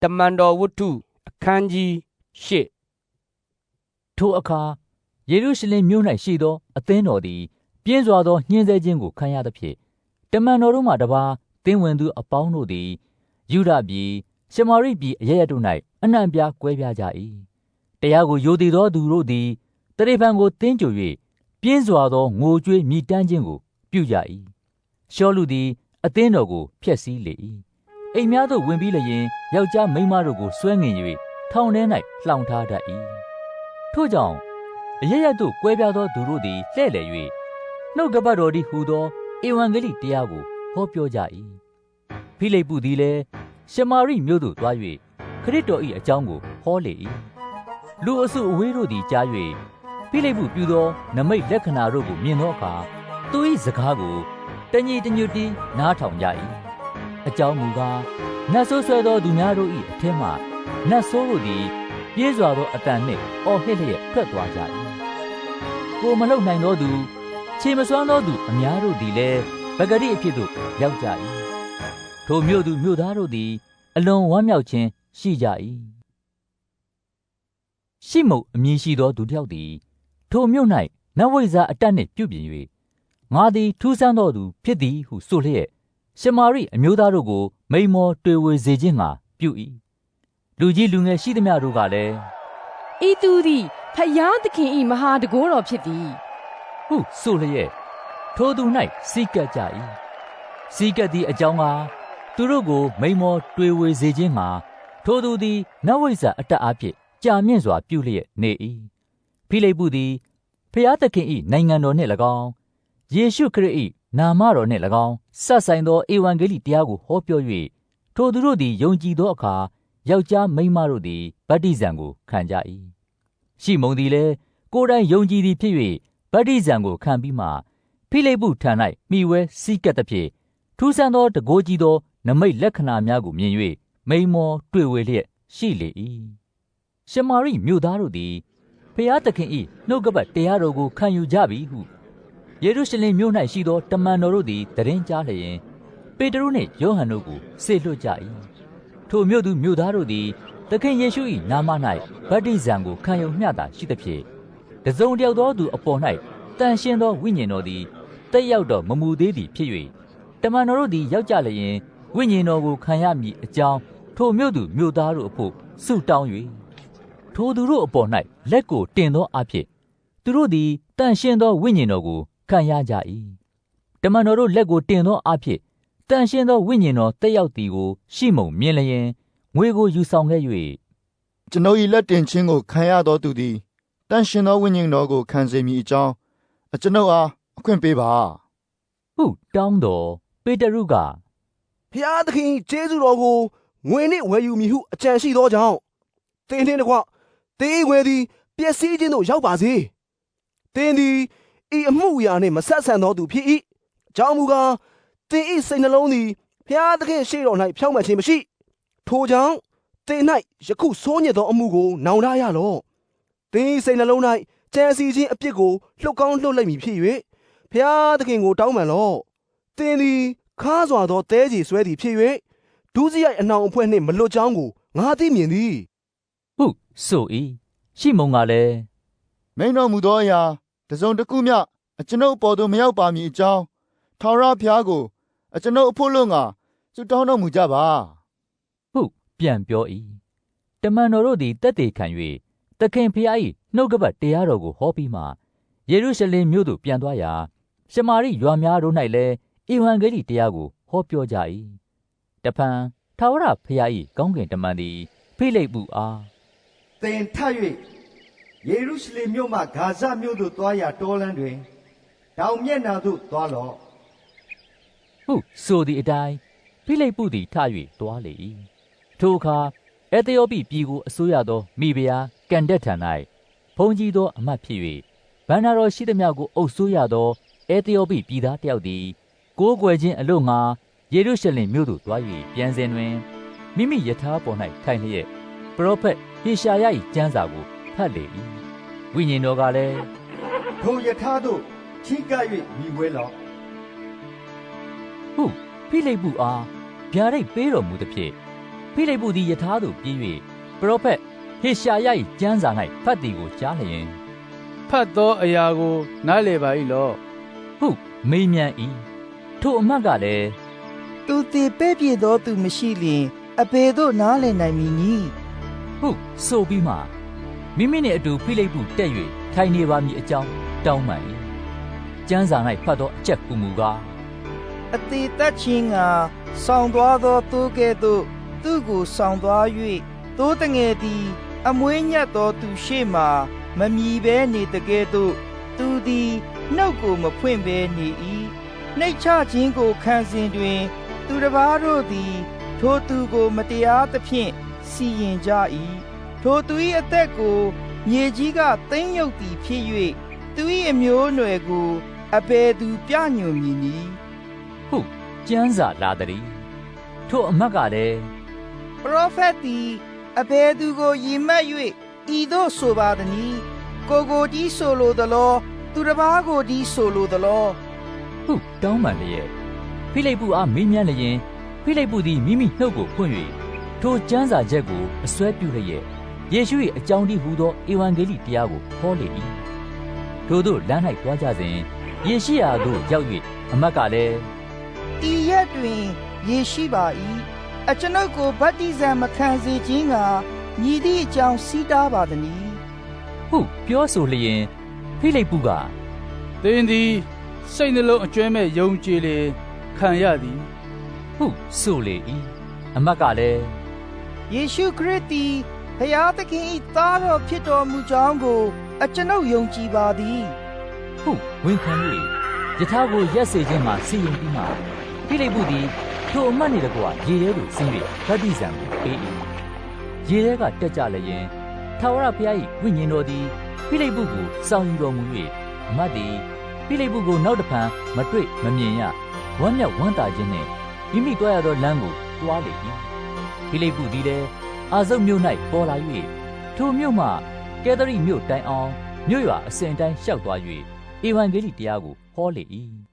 တမန်တော်ဝတ္ထုအခန်းကြီး၈ထိုအခါယေရုရှလင်မြို့၌ရှိသောအသင်းတော်သည်ပြင်းစွာသောညှင်းဆဲခြင်းကိုခံရသဖြင့်တမန်တော်တို့မှတပါးသင်းဝင်သူအပေါင်းတို့သည်ယူဒပြည်ရှမာရိပြည်အရရတို့၌အနှံ့ပြားကွဲပြားကြ၏တရားကိုယိုသေးသောသူတို့သည်တရေဖန်ကိုတင်းကြို၍ပြင်းစွာသောငိုကြွေးမြည်တမ်းခြင်းကိုပြုကြ၏ရှောလူသည်အသင်းတော်ကိုဖျက်ဆီးလေ၏အိမ်များသို့ဝင်ပြီးလျင်ယောက်ျားမိန်းမတို့ကိုဆွဲငင်၍ထောင်ထဲ၌လှောင်ထားတတ်၏ထို့ကြောင့်အရရတို့ကွဲပြားသောသူတို့သည်လှဲ့လေ၍နှုတ်ကပတ်တော်သည်ဟူသောဧဝံဂေလိတရားကိုဟောပြောကြ၏ဖိလိပ္ပုသည်လည်းရှမာရိမြို့သို့သွား၍ခရစ်တော်၏အကြောင်းကိုဟောလေ၏လူအစုအဝေးတို့သည်ကြား၍ဖိလိပ္ပုပြုသောနမိတ်လက္ခဏာတို့ကိုမြင်သောအခါသူ၏စကားကိုတညီတညွတ်တီးနားထောင်ကြ၏အကြောင်းမူကားနတ်ဆိုးဆွဲသောသူများတို့၏အထက်မှနတ်ဆိုးတို့သည်ပြေးစွာသောအတန်နှင့်အော်ဟစ်လျက်ထွက်သွားကြ၏ကိုမလှုပ်နိုင်သောသူခြေမစွမ်းသောသူအများတို့သည်လည်းပဂရိအဖြစ်သို့ရောက်ကြ၏ထိုမြို့သူမြို့သားတို့သည်အလွန်ဝမ်းမြောက်ခြင်းရှိကြ၏ရှိမုတ်အမည်ရှိသောသူတစ်ယောက်သည်ထိုမြို့၌နတ်ဝိဇ္ဇာအတတ်နှင့်ပြုပြင်၍ငါသည်ထူးဆန်းသောသူဖြစ်သည်ဟုဆိုလျက်ရှမာရိအမျိုးသားတို့ကိုမိန်မောတွေ့ဝေစေခြင်းငှာပြု၏လူကြီးလူငယ်ရှိသမျှတို့ကလည်းဤသူသည်ဖယားသခင်၏မဟာတကိုးတော်ဖြစ်သည်ဟုဆိုလျက်ထိုသူ၌စီးကပ်ကြ၏စီးကပ်သည့်အကြောင်းကသူတို့ကိုမိန်မောတွေ့ဝေစေခြင်းငှာထိုသူသည်နတ်ဝိဇ္ဇာအတတ်အဖြစ်ကြာမြင့်စွာပြုလျက်နေ၏ဖိလိပ္ပုသည်ဖယားသခင်၏နိုင်ငံတော်နှင့်၎င်းယေရှုခရစ်၏နာမတော်နှင့်၎င်းစပ်ဆိုင်သောဧဝံဂေလိတရားကိုဟောပြော၍ထိုသူတို့သည်ယုံကြည်သောအခါယောက်ျားမိန်းမတို့သည်ဗတ္တိဇံကိုခံကြ၏ရှိမုန်သည်လည်းကိုယ်တိုင်ယုံကြည်သည်ဖြစ်၍ဗတ္တိဇံကိုခံပြီးမှဖိလိပ္ပုထံ၌မှီဝဲစည်းကပ်သဖြင့်ထူးဆန်းသောတကိုးကြီးသောနမိတ်လက္ခဏာများကိုမြင်၍မိန်မောတွေ့ဝေလျက်ရှိလေ၏ရှမာရိမြို့သားတို့သည်ဖျားသခင်၏နှုတ်ကပတ်တရားတော်ကိုခံယူကြပြီဟုယေရုရှလင်မြို့၌ရှိသောတမန်တော်တို့သည်သတင်းကြားလျင်ပေတရုနှင့်ယောဟန်တို့ကိုဆေလွှတ်ကြ၏ထိုမြို့သူမြို့သားတို့သည်သခင်ယေရှု၏နာမ၌ဗတ္တိဇံကိုခံယူမျှတာရှိသဖြင့်တစုံတယောက်သောသူအပေါ်၌တန်ရှင်းသောဝိညာဉ်တော်သည်တက်ရောက်တော်မမူသေးသည်ဖြစ်၍တမန်တော်တို့သည်ရောက်ကြလျင်ဝိညာဉ်တော်ကိုခံရမည်အကြောင်းထိုမြို့သူမြို့သားတို့အဖို့ဆုတောင်း၍ထိုသူတို့အပေါ်၌လက်ကိုတင်သောအဖြစ်သူတို့သည်တန်ရှင်းသောဝိညာဉ်တော်ကိုခံရကြ၏တမန်တော်တို့လက်ကိုတင်သောအဖြစ်တန်ရှင်းသောဝိညာဉ်တော်တက်ရောက်သည်ကိုရှိမုန်မြင်လျင်ငွေကိုယူဆောင်ခဲ့၍ကျွန်ုပ်၏လက်တင်ခြင်းကိုခံရသောသူသည်တန်ရှင်းသောဝိညာဉ်တော်ကိုခံစေမည်အကြောင်းကျွန်ုပ်အားအခွင့်ပေးပါဟုတောင်းတော်ပေတရုကဖျားသခင်ကျေးဇူးတော်ကိုငွေနှင့်ဝယ်ယူမည်ဟုအကြံရှိသောကြောင့်သင်နှင့်တကွသင်၏ငွေသည်ပျက်စီးခြင်းသို့ရောက်ပါစေသင်သည်ဤအမှုအရာနှင့်မဆက်ဆံသောသူဖြစ်၏အကြောင်းမူကားသင်၏စိတ်နှလုံးသည်ဖျားသခင်ရှေ့တော်၌ဖြောင့်မတ်ခြင်းမရှိထိုကြောင့်သင်၌ယခုဆိုးညစ်သောအမှုကိုနောင်တရလော့သင်၏စိတ်နှလုံး၌ကြံစီခြင်းအပြစ်ကိုလှုပ်ကောင်းလှုပ်လိုက်မည်ဖြစ်၍ဖျားသခင်ကိုတောင်းပန်လော့သင်သည်ခါးစွာသောတဲကြီးဆွဲသည်ဖြစ်၍ဒုစရိုက်အနှောင်အဖွဲ့နှင့်မလွတ်ကြောင်းကိုငါသိမြင်သည်ဟုဆို၏ရှိမုန်ကလည်းမိန်တော်မူသောအရာတစုံတစ်ခုမျှကျွန်ုပ်အပေါ်သို့မရောက်ပါမည်အကြောင်းထာဝရဘုရားကိုကျွန်ုပ်အဖို့လုံးကဆုတောင်းတော်မူကြပါဟုပြန်ပြော၏တမန်တော်တို့သည်တက်တည်ခံ၍သခင်ဖျား၏နှုတ်ကပတ်တရားတော်ကိုဟောပြီးမှယေရုရှလင်မြို့သို့ပြန်သွားရာရှမာရိရွာများတို့၌လည်းဧဝံဂေလိတရားကိုဟောပြောကြ၏တဖန်ထာဝရဘုရား၏ကောင်းကင်တမန်သည်ဖိလိပ္ပုအားသင်ထပ်၍ယေရုရှလင်မြို့မှဂါဇမြို့သို့သွားရာတောလမ်းတွင်တောင်မျက်နှာသို့သွားလော့ဟုဆိုသည့်အတိုင်းဖိလိပ္ပုသည်ထ၍သွားလေ၏ထိုအခါအေသယောပိပြည်ကိုအစိုးရသောမိဖုရားကန်ဒက်ထံ၌ဘုန်းကြီးသောအမတ်ဖြစ်၍ဗန္နာတော်ရှိသမျှကိုအုပ်စိုးရသောအေသယောပိပြည်သားတယောက်သည်ကိုးကွယ်ခြင်းအလို့ငှာယေရုရှလင်မြို့သို့သွား၍ပြန်စဉ်တွင်မိမိယထာပေါ်၌ထိုင်လျက်ပရောဖက်ဟေရှာယ၏ကျမ်းစာကိုဖတ်လေ၏ဝိညာဉ်တော်ကလည်းထိုယထာသို့ချီးကပ်၍မိဝဲလော့ဟုဖိလိပ္ပုအားဗျာဒိတ်ပေးတော်မူသည်ဖြင့် ဖိလိပ္ပုသည်ယထာသို့ပြေး၍ပရောဖက်ဟေရှာယ၏ကျမ်းစာ၌ဖတ်သည်ကိုကြားလျင်ဖတ်သောအရာကိုနားလည်ပါ၏လောဟုမေးမြန်း၏ထိုအမတ်ကလည်း သူတည်ပဲ့ပြည့်သောသူမရှိလျင်အဘယ်သို့နားလည်နိုင်မည်နည်းဟုဆိုပြီးမှမိမိနှင့်အတူဖိလိပ္ပုတက်၍ထိုင်နေပါမည်အကြောင်းတောင်းပန်၏ကျမ်းစာ၌ဖတ်သောအချက်ကူမူကားအသေးသက်ချင်းကဆောင်သွားသောသိုးကဲ့သို့သူ့ကိုဆောင်သွား၍သိုးတငယ်သည်အမွေးညက်သောသူရှေ့မှမမြည်ဘဲနေတကဲ့သို့သူသည်နှုတ်ကိုမဖွင့်ဘဲနေ၏နှိတ်ချခြင်းကိုခံစဉ်တွင်သူတစ်ပါးတို့သည်ထိုသူကိုမတရားသဖြင့်စီရင်ကြ၏ထိုသူ၏အသက်ကိုမြေကြီးကသိမ်းရုပ်သည်ဖြစ်၍သူ၏အမျိုးအနွယ်ကိုအဘယ်သူပြညွှန်မည်နည်းဟုကျမ်းစာလာသည်ထိုအမတ်ကလည်းပရောဖက်သည်အဘယ်သူကိုယင်မှတ်၍ဤသို့ဆိုပါသည်။ကိုကြီးဆိုလိုသလောသူတစ်ပါးကိုကြီးဆိုလိုသလောဟုတောင်းပန်လျက်ဖိလိပ္ပုအားမေးမြန်းလျင်ဖိလိပ္ပုသည်မိမိနှုတ်ကိုဖွင့်၍ထိုကျမ်းစာချက်ကိုအစွဲပြုလျက်ယေရှု၏အကြောင်းတည်းဟူသောဧဝံဂေလိတရားကိုဟောလေ၏ထို့သောလမ်း၌သွားကြစဉ်ယေရှိရာသို့ရောက်၍အမတ်ကလည်းဤရက်တွင်ယေရှိပါ၏အကျွန်ုပ်ကိုဗတ္တိဇံမခံစေခြင်းကညီသည့်အကြောင်းစီးတားပါသည်ဟုပြောဆိုလျင်ဖိလိပ္ပုကသင်သည်စိတ်နှလုံးအကျွမ်းမဲ့ယုံကြည်လေခံရသည်ဟုဆိုလေ၏အမတ်ကလည်းယေရှုခရစ်သည်ဘုရားသခင်၏သားတော်ဖြစ်တော်မူကြောင်းကိုအကျွန်ုပ်ယုံကြည်ပါသည်ဟုဝန်ခံ၍ယထာကိုရက်စေခြင်းမှာစီရင်ပြီးမှဖိလိပ္ပုသည်ထိုအမတ်နှင့်တကွရေထဲသို့ဆင်း၍ဗတ္တိဇံကိုပေး၏ရေထဲကတက်ကြလျင်ထာဝရဘုရား၏ဝိညာဉ်တော်သည်ဖိလိပ္ပုကိုစောင့်ယူတော်မူ၍အမတ်သည်ဖိလိပ္ပုကိုနောက်တဖန်မတွေ့မမြင်ရဝမ်းမြောက်ဝမ်းသာခြင်းနှင့်မိမိတွားရသောလမ်းကိုတွားလေ၏ဖိလိပ္ပုသည်လည်းအာဇုတ်မြို့၌ပေါ်လာ၍ထိုမြို့မှကဲသရိမြို့တိုင်အောင်မြို့ရွာအစဉ်တိုင်းလျှောက်သွား၍ဧဝံဂေလိတရားကိုဟောလေ၏